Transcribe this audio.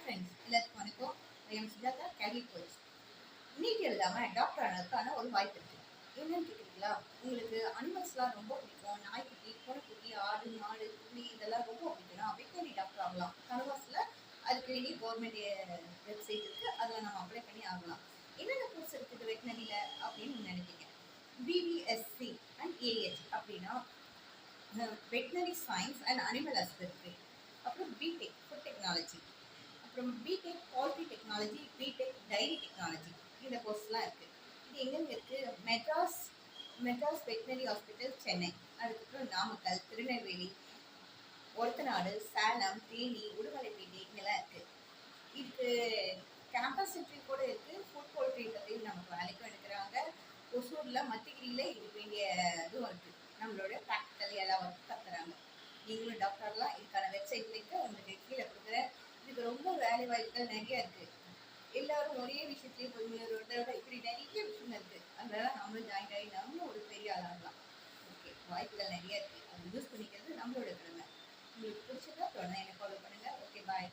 Friends, எல்லாத்துக்கும் வணக்கம். I am Sujatha, career coach. NEET எழுதாமல் டாக்டர் ஆனதுக்கான ஒரு வாய்ப்பு இருக்குது. என்னன்னு கேட்குறீங்களா? உங்களுக்கு அனிமல்ஸ்லாம் ரொம்ப பிடிக்கும். நாய்க்குட்டி, பூனைக்குட்டி, ஆடு, மாடு, புலி இதெல்லாம் ரொம்ப பிடிக்கும்னா வெட்டினரி டாக்டர் ஆகலாம். கனவாஸில் அதுக்கு வேண்டிய கவர்மெண்ட் வெப்சைட் இருக்குது, அதில் நம்ம அப்ளை பண்ணி ஆகலாம். என்னென்ன கோர்ஸ் இருக்குது வெட்டினரியில் அப்படின்னு நினைப்பீங்க. பிபிஎஸ்சி அண்ட் ஏஹெச் அப்படின்னா veterinary science and animal husbandry. அப்புறம் பிடெக் ஃபுட் டெக்னாலஜி, அப்புறம் BTech quality technology, BTech dairy technology. இந்த கோர்ஸ்லாம் இருக்குது. இது எங்கெங்கே இருக்குது? மெட்ராஸ் வெட்டினரி ஹாஸ்பிட்டல் சென்னை, அதுக்கப்புறம் நாமக்கல், திருநெல்வேலி, ஒரத்தநாடு, சேலம், தேனி, உடுமலைப்பேட்டை இங்கெல்லாம் இருக்குது. இதுக்கு கேம்பஸ் இன்டர்வியூ கூட இருக்குது. ஃபுட் குவாலிட்டி பற்றி நமக்கு வேலைக்கும் எடுக்கிறாங்க. ஒசூரில் மத்திகிரியில் இதுக்கு வேண்டிய இதுவும் இருக்குது. நம்மளோட ப்ராக்டிக்கல் எல்லாம் ஒர்க் கற்றுறாங்க. நீங்களும் டாக்டர்லாம் இதுக்கான வெப்சைட் லிங்க்கு உங்களுக்கு கீழே கொடுக்குறேன். இதுக்கு ரொம்ப வேலை வாய்ப்புகள் நிறைய இருக்குது. எல்லாரும் ஒரே விஷயத்துலேயே போய் முன்னோரோட இப்படி நிறைய விஷயம் இருக்குது. அதனால நம்மளும் ஜாயின் ஆகி நம்மளும் ஒரு பெரிய ஆளாகலாம். ஓகே, வாய்ப்புகள் நிறைய இருக்குது. அதை யூஸ் பண்ணிக்கிறது நம்மளோட கடமை. உங்களுக்கு பிடிச்சதா தொடர்ந்து என்னை ஃபாலோ பண்ணுங்கள். ஓகே, பாய்.